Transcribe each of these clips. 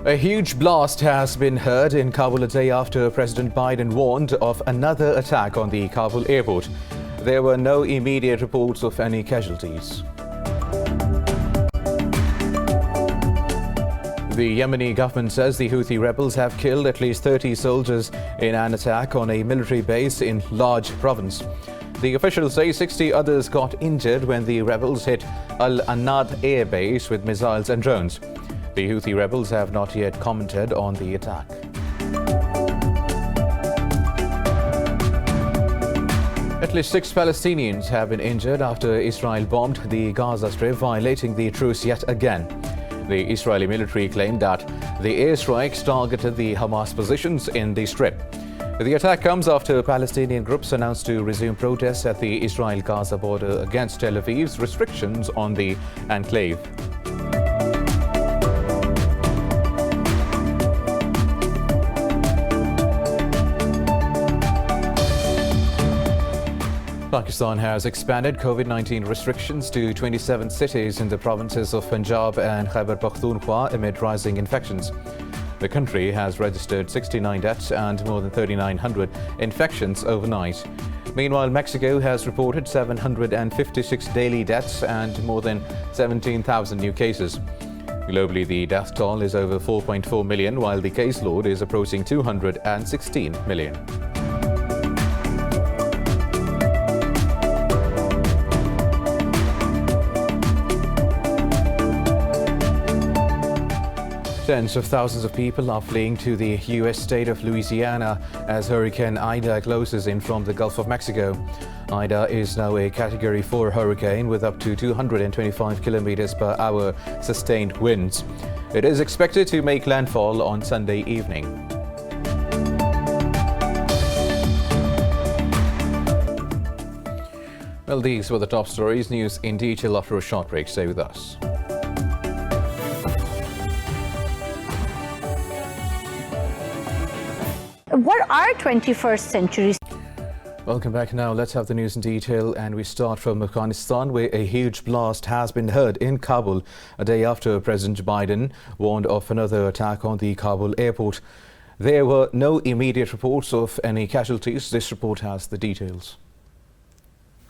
A huge blast has been heard in Kabul a day after President Biden warned of another attack on the Kabul airport. There were no immediate reports of any casualties. The Yemeni government says the Houthi rebels have killed at least 30 soldiers in an attack on a military base in Laj province. The officials say 60 others got injured when the rebels hit Al-Anad air base with missiles and drones. The Houthi rebels have not yet commented on the attack. At least 6 Palestinians have been injured after Israel bombed the Gaza Strip, violating the truce yet again. The Israeli military claimed that the airstrikes targeted the Hamas positions in the Strip. The attack comes after Palestinian groups announced to resume protests at the Israel-Gaza border against Tel Aviv's restrictions on the enclave. Pakistan has expanded COVID-19 restrictions to 27 cities in the provinces of Punjab and Khyber Pakhtunkhwa amid rising infections. The country has registered 69 deaths and more than 3,900 infections overnight. Meanwhile, Mexico has reported 756 daily deaths and more than 17,000 new cases. Globally, the death toll is over 4.4 million, while the caseload is approaching 216 million. Tens of thousands of people are fleeing to the U.S. state of Louisiana as Hurricane Ida closes in from the Gulf of Mexico. Ida is now a Category 4 hurricane with up to 225 kilometers per hour sustained winds. It is expected to make landfall on Sunday evening. Well, these were the top stories. News in detail after a short break. Stay with us. What are 21st century? Welcome back now. Let's have the news in detail, and we start from Afghanistan, where a huge blast has been heard in Kabul a day after President Biden warned of another attack on the Kabul airport. There were no immediate reports of any casualties. This report has the details.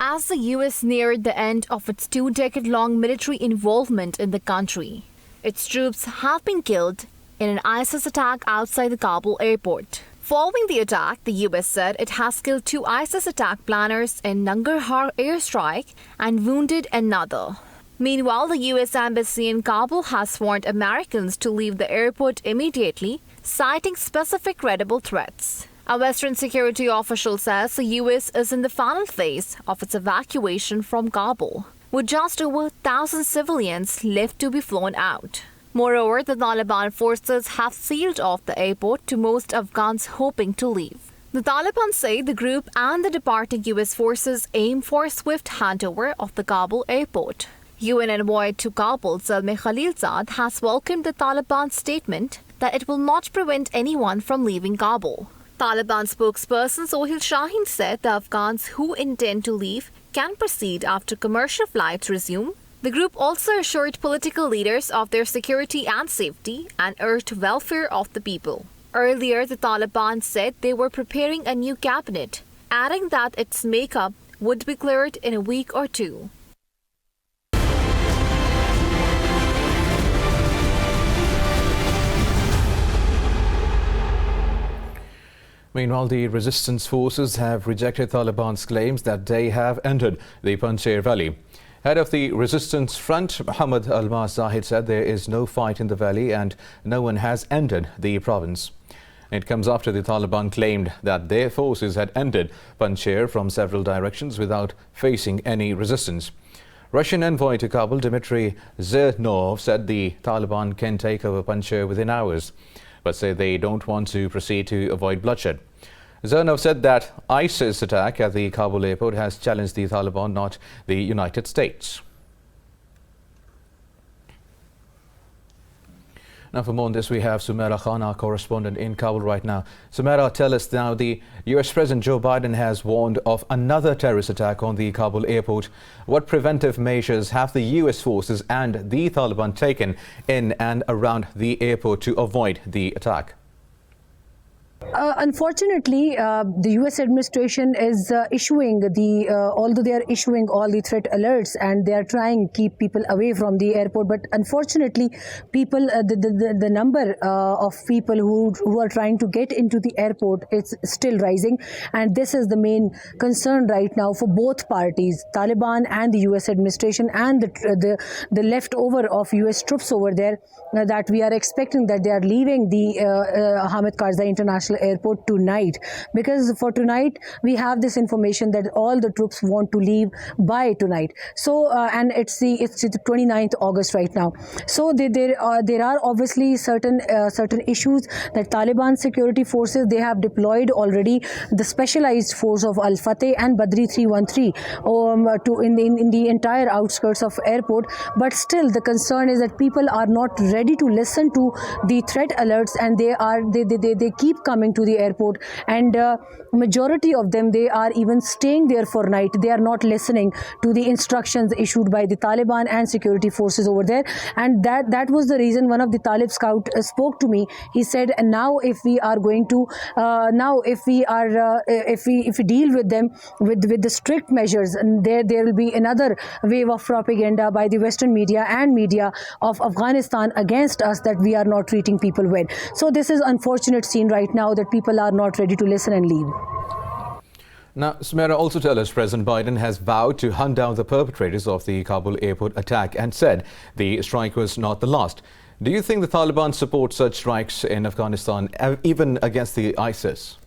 As the U.S. neared the end of its 2-decade-long military involvement in the country, its troops have been killed in an ISIS attack outside the Kabul airport. Following the attack, the U.S. said it has killed 2 ISIS attack planners in Nangarhar airstrike and wounded another. Meanwhile, the U.S. Embassy in Kabul has warned Americans to leave the airport immediately, citing specific credible threats. A Western security official says the U.S. is in the final phase of its evacuation from Kabul, with just over 1,000 civilians left to be flown out. Moreover, the Taliban forces have sealed off the airport to most Afghans hoping to leave. The Taliban say the group and the departing U.S. forces aim for a swift handover of the Kabul airport. UN envoy to Kabul, Zalmay Khalilzad, has welcomed the Taliban statement that it will not prevent anyone from leaving Kabul. Taliban spokesperson Sohail Shaheen said the Afghans who intend to leave can proceed after commercial flights resume. The group also assured political leaders of their security and safety and urged welfare of the people. Earlier, the Taliban said they were preparing a new cabinet, adding that its makeup would be cleared in a week or 2. Meanwhile, the resistance forces have rejected Taliban's claims that they have entered the PANJSHIR valley. Head of the resistance front, Muhammad Al-Zahid, said there is no fight in the valley and no one has entered the province. It comes after the Taliban claimed that their forces had entered PANJSHIR from several directions without facing any resistance. Russian envoy to Kabul, Dmitry Zernov, said the Taliban can take over PANJSHIR within hours, but say they don't want to proceed to avoid bloodshed. Zernov said that ISIS attack at the Kabul airport has challenged the Taliban, not the United States. Now for more on this, we have Sumaira Khan, our correspondent in Kabul right now. Sumaira, tell us now, the US President Joe Biden has warned of another terrorist attack on the Kabul airport. What preventive measures have the US forces and the Taliban taken in and around the airport to avoid the attack? Unfortunately, the U.S. administration is issuing although they are issuing all the threat alerts and they are trying to keep people away from the airport, but unfortunately, people, the number of people who are trying to get into the airport is still rising, and this is the main concern right now for both parties, Taliban and the U.S. administration, and the leftover of U.S. troops over there. That we are expecting that they are leaving the Hamid Karzai International Airport tonight, because for tonight we have this information that all the troops want to leave by tonight. So and it's the 29th August right now. So there are obviously certain issues that Taliban security forces, they have deployed already the specialized force of Al Fateh and Badri 313 in the entire outskirts of airport. But still the concern is that people are not ready to listen to the threat alerts, and they keep coming to the airport, and majority of them, they are even staying there for night. They are not listening to the instructions issued by the Taliban and security forces over there, and that was the reason one of the Talib scout spoke to me. He said, now if we are going to if we deal with them with the strict measures, and there will be another wave of propaganda by the Western media and media of Afghanistan against us, that we are not treating people well. So this is unfortunate scene right now, that people are not ready to listen and leave. Now, Sumaira, also tell us, President Biden has vowed to hunt down the perpetrators of the Kabul airport attack and said the strike was not the last. Do you think the Taliban support such strikes in Afghanistan, even against the ISIS?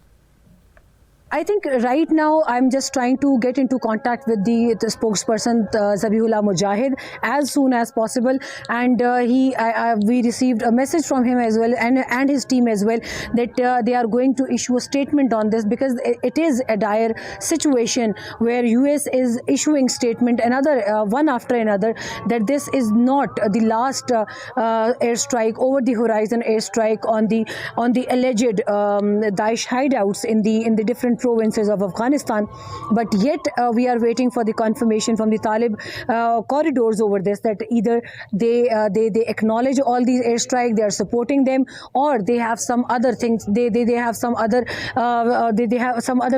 I think right now I'm just trying to get into contact with the spokesperson Zabihullah Mujahid as soon as possible, and we received a message from him as well, and his team as well, that they are going to issue a statement on this, because it is a dire situation where US is issuing statement one after another, that this is not the last airstrike, over the horizon airstrike on the alleged Daesh hideouts in the different provinces of Afghanistan. But yet we are waiting for the confirmation from the Talib corridors over this, that either they acknowledge all these airstrikes, they are supporting them, or they have some other things, they have some other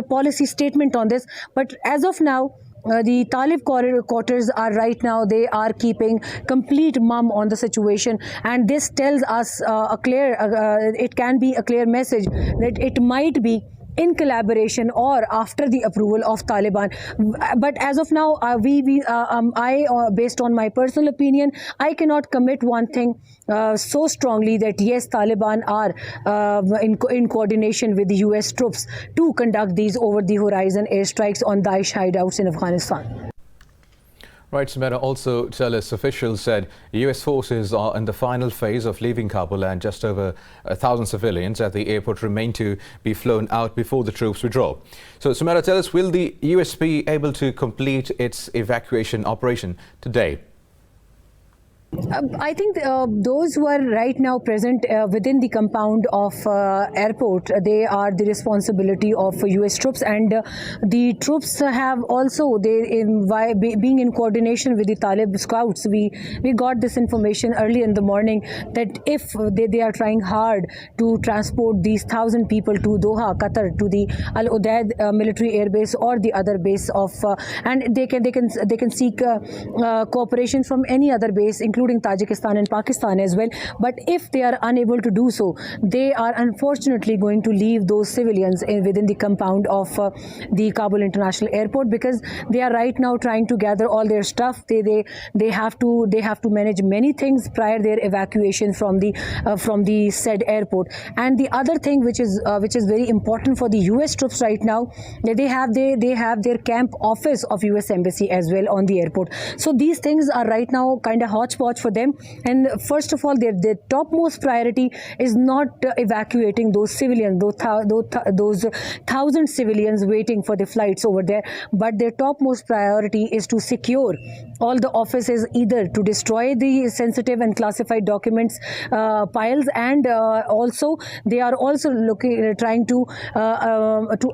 policy statement on this. But as of now, the Talib quarters are right now, they are keeping complete mum on the situation, and this tells us it can be a clear message that it might be in collaboration or after the approval of Taliban. But as of now, based on my personal opinion, I cannot commit one thing so strongly, that yes, Taliban are in coordination with the US troops to conduct these over the horizon airstrikes on Daesh hideouts in Afghanistan. Right, Sumaira, also tell us, officials said US forces are in the final phase of leaving Kabul, and just over 1,000 civilians at the airport remain to be flown out before the troops withdraw. So, Sumaira, tell us, will the US be able to complete its evacuation operation today? I think those who are right now present within the compound of airport, they are the responsibility of US troops, and the troops have also, being in coordination with the Talib scouts, we got this information early in the morning, that if they are trying hard to transport these 1,000 people to Doha, Qatar, to the Al Udeid military air base or the other base of, and they can seek cooperation from any other base, including Tajikistan and Pakistan as well. But if they are unable to do so, they are unfortunately going to leave those civilians within the compound of the Kabul International Airport, because they are right now trying to gather all their stuff. They have to manage many things prior their evacuation from the said airport. And the other thing which is very important for the US troops right now, they have their camp office of US Embassy as well on the airport. So these things are right now kind of hodgepodge watch for them. And first of all, their topmost priority is not evacuating those civilians, those 1,000 civilians waiting for the flights over there, but their topmost priority is to secure all the offices, either to destroy the sensitive and classified documents piles, and also they are also trying to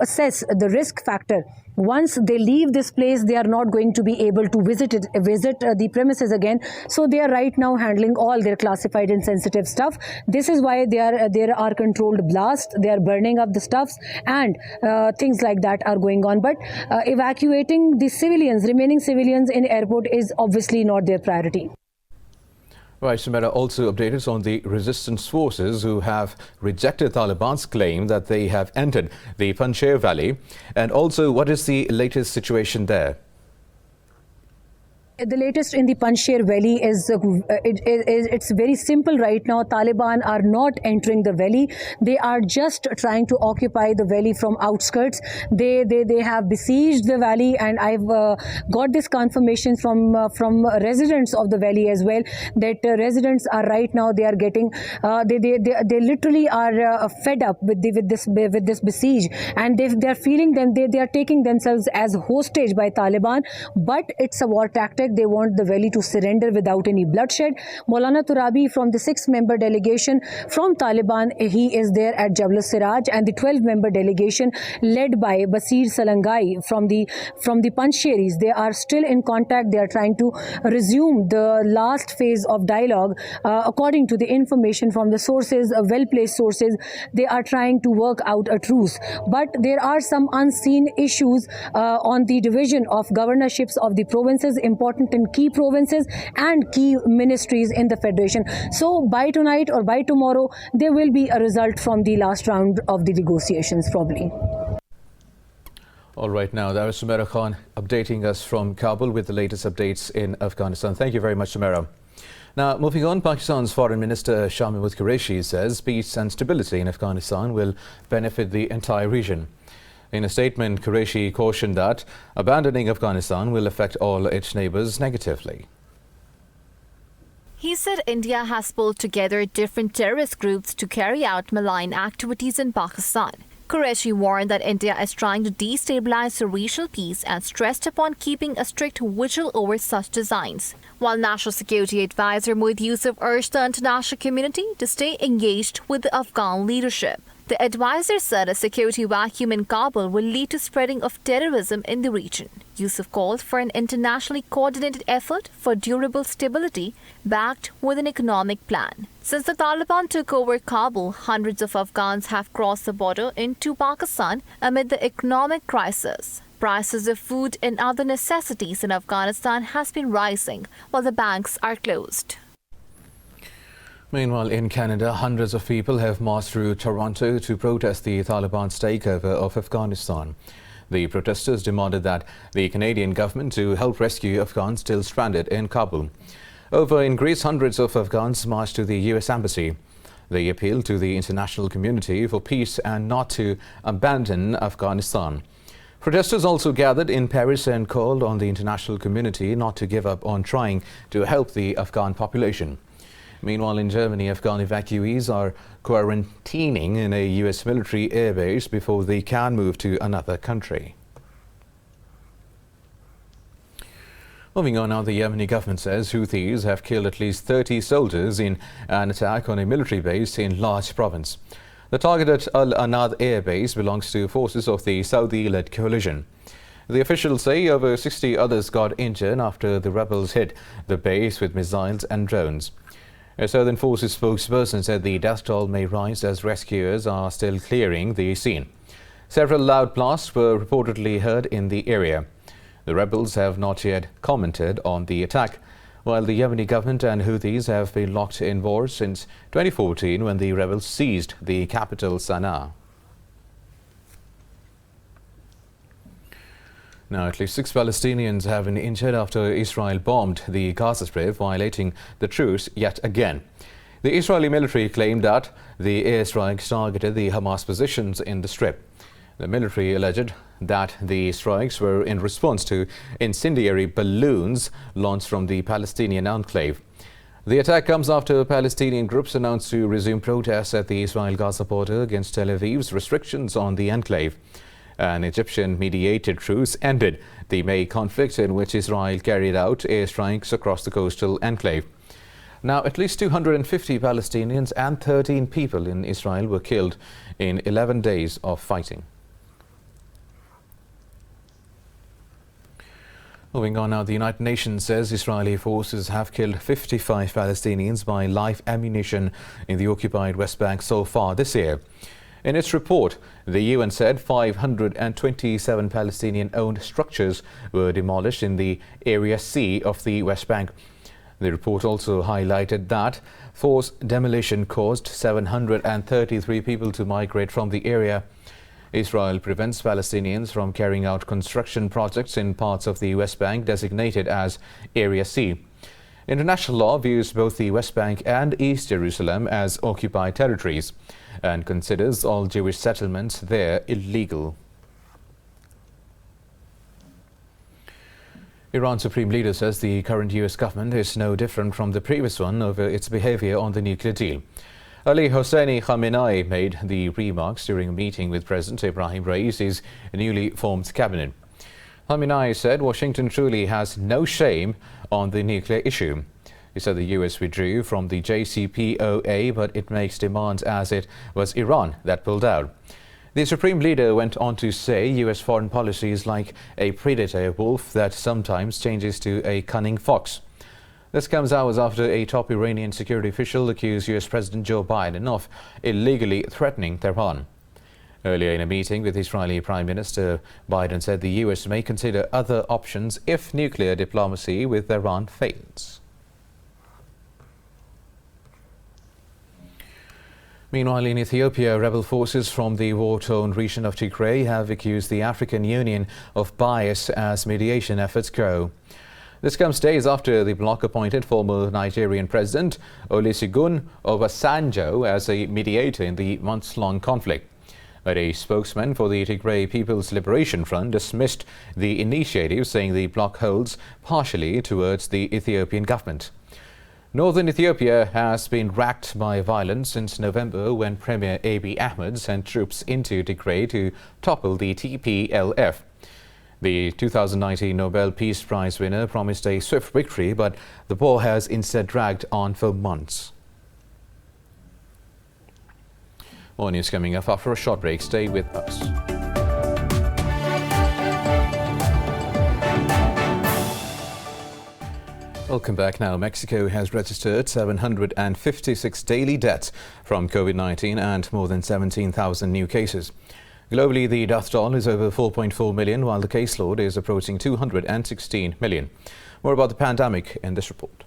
assess the risk factor. Once they leave this place, they are not going to be able to visit the premises again. So they are right now handling all their classified and sensitive stuff. This is why there are controlled blasts. They are burning up the stuffs, and things like that are going on. But evacuating the remaining civilians in airport is obviously not their priority. Right, Sumaira also updated us on the resistance forces who have rejected Taliban's claim that they have entered the PANJSHIR Valley. And also, what is the latest situation there? The latest in the PANJSHIR Valley is it's very simple right now. Taliban are not entering the valley. They are just trying to occupy the valley from outskirts. They have besieged the valley, and I've got this confirmation from residents of the valley as well, that residents are right now, they are getting they literally are fed up with this besiege, and they are feeling them, they are taking themselves as hostage by Taliban. But it's a war tactic. They want the valley to surrender without any bloodshed. Maulana Turabi from the 6-member delegation from Taliban, he is there at Jabal Siraj, and the 12-member delegation led by Basir Salangai from the PANJSHIRis, they are still in contact. They are trying to resume the last phase of dialogue. According to the information from the sources, well-placed sources, they are trying to work out a truce. But there are some unseen issues on the division of governorships of the provinces, important in key provinces and key ministries in the federation. So by tonight or by tomorrow, there will be a result from the last round of the negotiations probably. All right, now that was Sumaira Khan updating us from Kabul with the latest updates in Afghanistan. Thank you very much, Sumaira. Now, moving on, Pakistan's Foreign Minister Shah Mahmood Qureshi says peace and stability in Afghanistan will benefit the entire region. In a statement, Qureshi cautioned that abandoning Afghanistan will affect all its neighbours negatively. He said India has pulled together different terrorist groups to carry out malign activities in Pakistan. Qureshi warned that India is trying to destabilize the regional peace and stressed upon keeping a strict vigil over such designs. While National Security Advisor Moeed Yusuf urged the international community to stay engaged with the Afghan leadership. The advisor said a security vacuum in Kabul will lead to spreading of terrorism in the region. Yusuf called for an internationally coordinated effort for durable stability backed with an economic plan. Since the Taliban took over Kabul, hundreds of Afghans have crossed the border into Pakistan amid the economic crisis. Prices of food and other necessities in Afghanistan has been rising while the banks are closed. Meanwhile, in Canada, hundreds of people have marched through Toronto to protest the Taliban's takeover of Afghanistan. The protesters demanded that the Canadian government to help rescue Afghans still stranded in Kabul. Over in Greece, hundreds of Afghans marched to the US Embassy. They appealed to the international community for peace and not to abandon Afghanistan. Protesters also gathered in Paris and called on the international community not to give up on trying to help the Afghan population. Meanwhile, in Germany, Afghan evacuees are quarantining in a US military airbase before they can move to another country. Moving on now, the Yemeni government says Houthis have killed at least 30 soldiers in an attack on a military base in Laj province. The target at Al Anad air base belongs to forces of the Saudi-led coalition. The officials say over 60 others got injured after the rebels hit the base with missiles and drones. A Southern Forces spokesperson said the death toll may rise as rescuers are still clearing the scene. Several loud blasts were reportedly heard in the area. The rebels have not yet commented on the attack, while the Yemeni government and Houthis have been locked in war since 2014 when the rebels seized the capital Sana'a. Now, at least 6 Palestinians have been injured after Israel bombed the Gaza Strip, violating the truce yet again. The Israeli military claimed that the airstrikes targeted the Hamas positions in the Strip. The military alleged that the strikes were in response to incendiary balloons launched from the Palestinian enclave. The attack comes after Palestinian groups announced to resume protests at the Israel-Gaza border against Tel Aviv's restrictions on the enclave. An Egyptian-mediated truce ended the May conflict in which Israel carried out airstrikes across the coastal enclave. Now, at least 250 Palestinians and 13 people in Israel were killed in 11 days of fighting. Moving on now, the United Nations says Israeli forces have killed 55 Palestinians by live ammunition in the occupied West Bank so far this year. In its report, the UN said 527 Palestinian-owned structures were demolished in the Area C of the West Bank. The report also highlighted that forced demolition caused 733 people to migrate from the area. Israel prevents Palestinians from carrying out construction projects in parts of the West Bank designated as Area C. International law views both the West Bank and East Jerusalem as occupied territories and considers all Jewish settlements there illegal. Iran's supreme leader says the current US government is no different from the previous one over its behavior on the nuclear deal. Ali Hosseini Khamenei made the remarks during a meeting with President Ibrahim Raisi's newly formed cabinet. Khamenei said Washington truly has no shame on the nuclear issue. He said the US withdrew from the JCPOA, but it makes demands as it was Iran that pulled out. The supreme leader went on to say US foreign policy is like a predator wolf that sometimes changes to a cunning fox. This comes hours after a top Iranian security official accused US President Joe Biden of illegally threatening Tehran. Earlier in a meeting with Israeli Prime Minister, Biden said the US may consider other options if nuclear diplomacy with Iran fails. Meanwhile, in Ethiopia, rebel forces from the war-torn region of Tigray have accused the African Union of bias as mediation efforts grow. This comes days after the bloc appointed former Nigerian President Olusegun Obasanjo as a mediator in the months-long conflict. But a spokesman for the Tigray People's Liberation Front dismissed the initiative, saying the bloc holds partially towards the Ethiopian government. Northern Ethiopia has been racked by violence since November, when Premier Abiy Ahmed sent troops into Tigray to topple the TPLF. The 2019 Nobel Peace Prize winner promised a swift victory, but the war has instead dragged on for months. More news coming up after a short break. Stay with us. Welcome back now. Mexico has registered 756 daily deaths from COVID-19 and more than 17,000 new cases. Globally, the death toll is over 4.4 million, while the caseload is approaching 216 million. More about the pandemic in this report.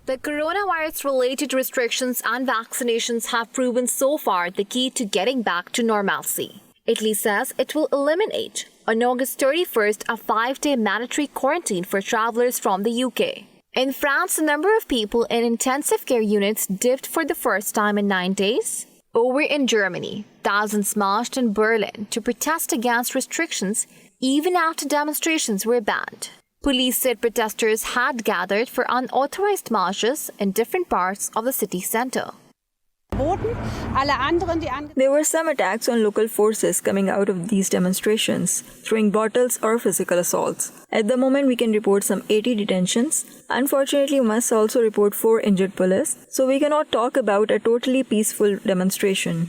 The coronavirus-related restrictions and vaccinations have proven so far the key to getting back to normalcy. Italy says it will eliminate, on August 31st, a 5-day mandatory quarantine for travelers from the UK. In France, the number of people in intensive care units dipped for the first time in 9 days. Over in Germany, thousands marched in Berlin to protest against restrictions even after demonstrations were banned. Police said protesters had gathered for unauthorized marches in different parts of the city center. There were some attacks on local forces coming out of these demonstrations, throwing bottles or physical assaults. At the moment, we can report some 80 detentions. Unfortunately, we must also report 4 injured police, so we cannot talk about a totally peaceful demonstration.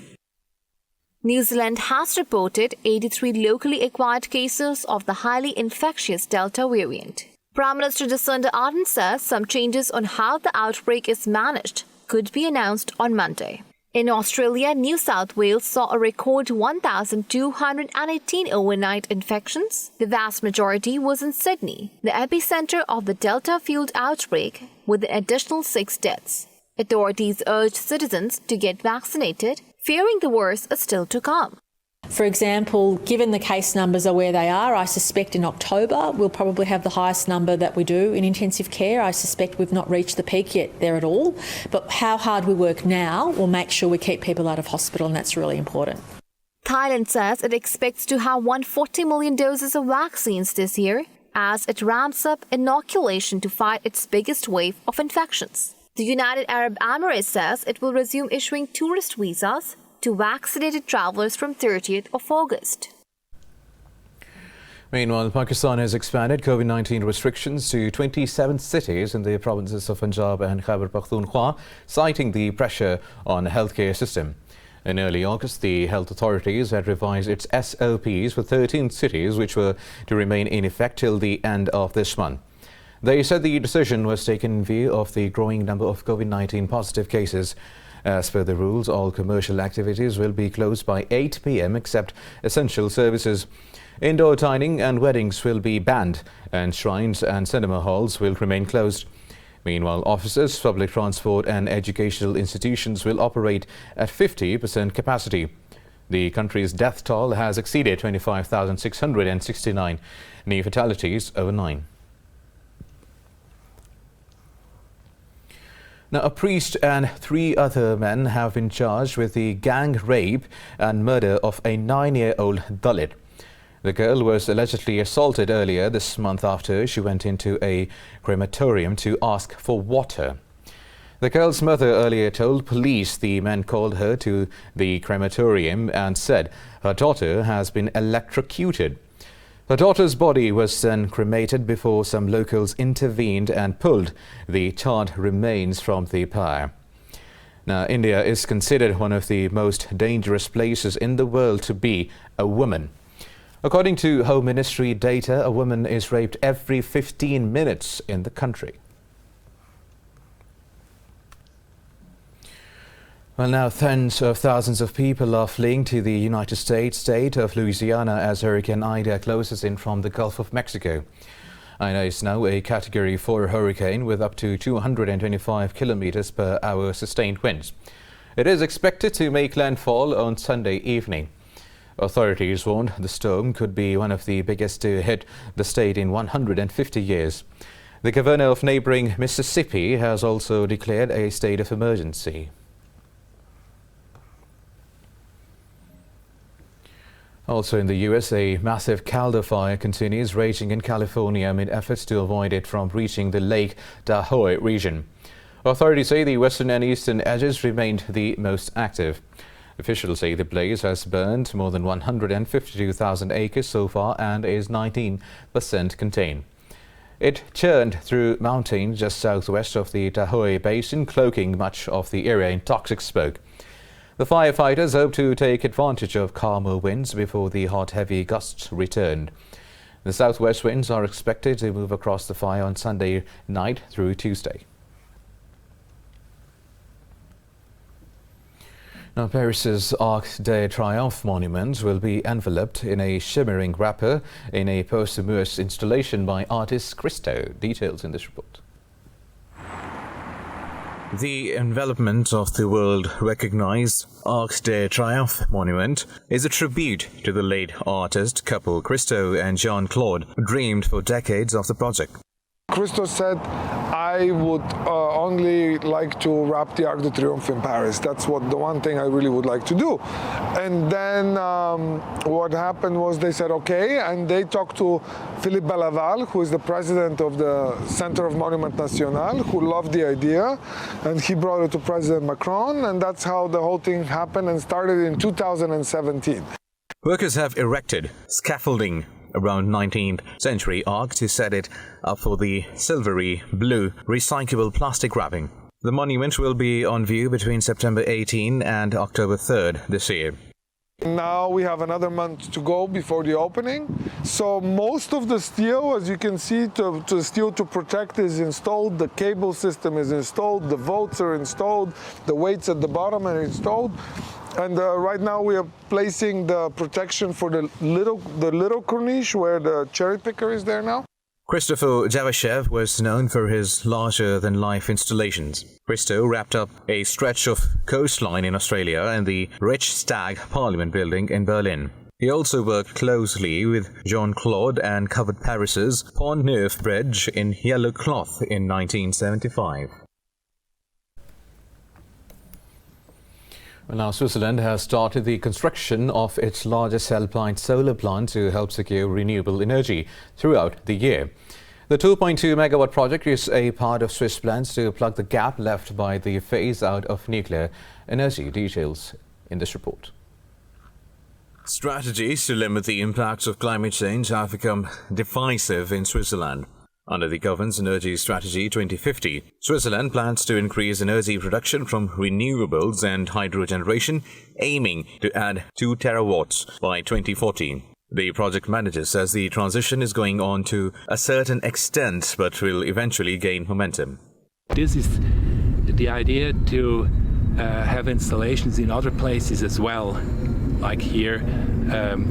New Zealand has reported 83 locally acquired cases of the highly infectious Delta variant. Prime Minister Jacinda Ardern says some changes on how the outbreak is managed could be announced on Monday. In Australia, New South Wales saw a record 1,218 overnight infections. The vast majority was in Sydney, the epicenter of the Delta-fueled outbreak, with an additional 6 deaths. Authorities urged citizens to get vaccinated, fearing the worst is still to come. For example, given the case numbers are where they are, I suspect in October we'll probably have the highest number that we do in intensive care. I suspect we've not reached the peak yet there at all. But how hard we work now will make sure we keep people out of hospital, and that's really important. Thailand says it expects to have 140 million doses of vaccines this year, as it ramps up inoculation to fight its biggest wave of infections. The United Arab Emirates says it will resume issuing tourist visas to vaccinated travelers from 30th of August. Meanwhile, Pakistan has expanded COVID-19 restrictions to 27 cities in the provinces of Punjab and Khyber Pakhtunkhwa, citing the pressure on the healthcare system. In early August, the health authorities had revised its SOPs for 13 cities, which were to remain in effect till the end of this month. They said the decision was taken in view of the growing number of COVID-19 positive cases. As per the rules, all commercial activities will be closed by 8 p.m. except essential services. Indoor dining and weddings will be banned, and shrines and cinema halls will remain closed. Meanwhile, offices, public transport and educational institutions will operate at 50% capacity. The country's death toll has exceeded 25,669 new fatalities overnight. Now, a priest and 3 other men have been charged with the gang rape and murder of a 9-year-old Dalit. The girl was allegedly assaulted earlier this month after she went into a crematorium to ask for water. The girl's mother earlier told police the men called her to the crematorium and said her daughter has been electrocuted. Her daughter's body was then cremated before some locals intervened and pulled the charred remains from the pyre. Now, India is considered one of the most dangerous places in the world to be a woman. According to Home Ministry data, a woman is raped every 15 minutes in the country. Well, now tens of thousands of people are fleeing to the United States state of Louisiana as Hurricane Ida closes in from the Gulf of Mexico. Ida is now a Category 4 hurricane with up to 225 kilometers per hour sustained winds. It is expected to make landfall on Sunday evening. Authorities warned the storm could be one of the biggest to hit the state in 150 years. The governor of neighboring Mississippi has also declared a state of emergency. Also in the U.S., a massive caldor fire continues raging in California amid efforts to avoid it from reaching the Lake Tahoe region. Authorities say the western and eastern edges remained the most active. Officials say the blaze has burned more than 152,000 acres so far and is 19% contained. It churned through mountains just southwest of the Tahoe Basin, cloaking much of the area in toxic smoke. The firefighters hope to take advantage of calmer winds before the hot, heavy gusts returned. The southwest winds are expected to move across the fire on Sunday night through Tuesday. Now, Paris's Arc de Triomphe monument will be enveloped in a shimmering wrapper in a posthumous installation by artist Christo. Details in this report. The envelopment of the world-recognized Arc de Triomphe monument is a tribute to the late artist couple Christo and Jean-Claude, who dreamed for decades of the project. Christo said, I would only like to wrap the Arc de Triomphe in Paris. That's the one thing I really would like to do. And then what happened was they said, okay, and they talked to Philippe Bellaval, who is the president of the Center of Monument National, who loved the idea, and he brought it to President Macron, and that's how the whole thing happened and started in 2017. Workers have erected scaffolding around 19th century arc to set it up for the silvery blue recyclable plastic wrapping. The monument will be on view between September 18 and October 3rd this year. Now we have another month to go before the opening. So most of the steel, as you can see, the steel to protect is installed, the cable system is installed, the votes are installed, the weights at the bottom are installed. And right now we are placing the protection for the little corniche where the cherry picker is there now. Christopher Javashev was known for his larger-than-life installations. Christo wrapped up a stretch of coastline in Australia and the Reichstag Parliament building in Berlin. He also worked closely with Jean-Claude and covered Paris's Pont Neuf Bridge in yellow cloth in 1975. Well, now Switzerland has started the construction of its largest alpine solar plant to help secure renewable energy throughout the year. The 2.2 megawatt project is a part of Swiss plans to plug the gap left by the phase out of nuclear energy. Details in this report. Strategies to limit the impacts of climate change have become divisive in Switzerland. Under the government's Energy Strategy 2050, Switzerland plans to increase energy production from renewables and hydro generation, aiming to add 2 terawatts by 2040. The project manager says the transition is going on to a certain extent but will eventually gain momentum. This is the idea to have installations in other places as well, like here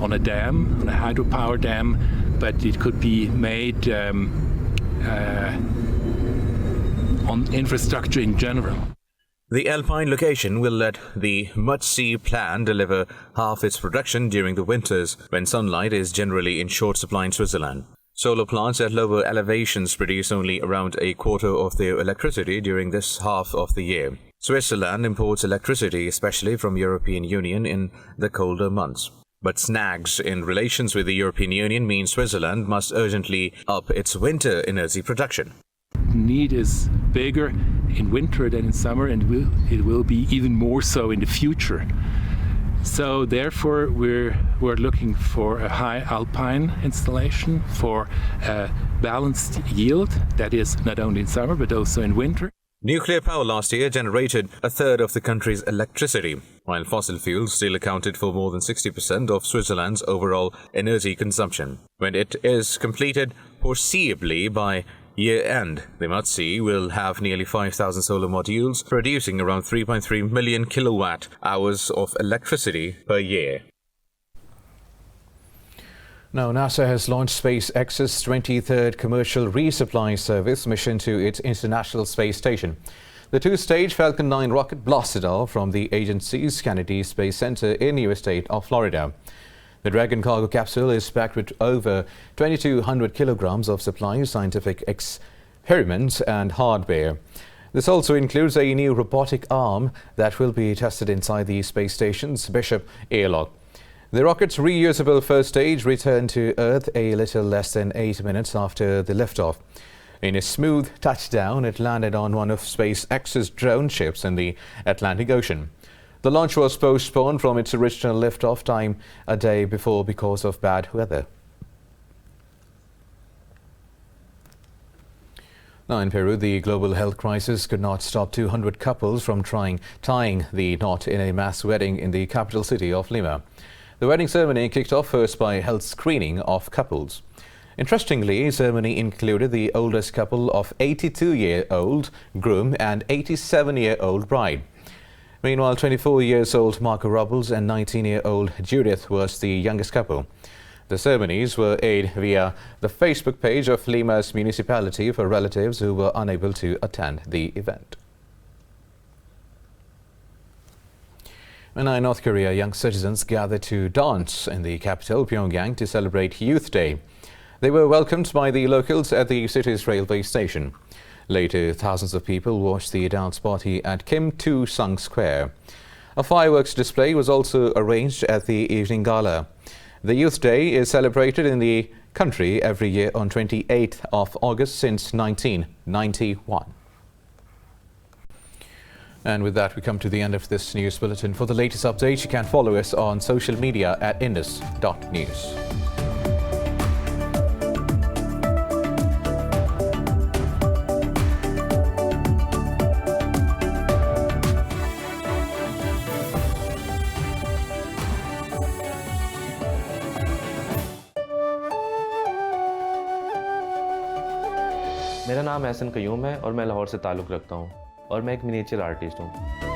on a dam, on a hydropower dam, but it could be made on infrastructure in general. The Alpine location will let the Much-See plant deliver half its production during the winters, when sunlight is generally in short supply in Switzerland. Solar plants at lower elevations produce only around a quarter of their electricity during this half of the year. Switzerland imports electricity, especially from European Union, in the colder months. But snags in relations with the European Union mean Switzerland must urgently up its winter energy production. Need is bigger in winter than in summer, and it will be even more so in the future. So therefore we're looking for a high alpine installation for a balanced yield, that is not only in summer but also in winter. Nuclear power last year generated a third of the country's electricity, while fossil fuels still accounted for more than 60% of Switzerland's overall energy consumption. When it is completed, foreseeably by year-end, the Much-See will have nearly 5,000 solar modules, producing around 3.3 million kilowatt-hours of electricity per year. Now, NASA has launched SpaceX's 23rd commercial resupply service mission to its International Space Station. The two-stage Falcon 9 rocket blasted off from the agency's Kennedy Space Center in the US state of Florida. The Dragon cargo capsule is packed with over 2,200 kilograms of supplies, scientific experiments and hardware. This also includes a new robotic arm that will be tested inside the space station's Bishop airlock. The rocket's reusable first stage returned to Earth a little less than 8 minutes after the liftoff. In a smooth touchdown, it landed on one of SpaceX's drone ships in the Atlantic Ocean. The launch was postponed from its original liftoff time a day before because of bad weather. Now in Peru, the global health crisis could not stop 200 couples from tying the knot in a mass wedding in the capital city of Lima. The wedding ceremony kicked off first by health screening of couples. Interestingly, the ceremony included the oldest couple of 82-year-old groom and 87-year-old bride. Meanwhile, 24-year-old Marco Robles and 19-year-old Judith was the youngest couple. The ceremonies were aired via the Facebook page of Lima's municipality for relatives who were unable to attend the event. In North Korea, young citizens gathered to dance in the capital, Pyongyang, to celebrate Youth Day. They were welcomed by the locals at the city's railway station. Later, thousands of people watched the dance party at Kim Tu-sung Square. A fireworks display was also arranged at the evening gala. The Youth Day is celebrated in the country every year on 28th of August since 1991. And with that, we come to the end of this news bulletin. For the latest updates, you can follow us on social media at indus.news. मेरा नाम एहसन कयूम है और मैं लाहौर से ताल्लुक़ रखता हूँ और मैं एक मिनिएचर आर्टिस्ट हूँ।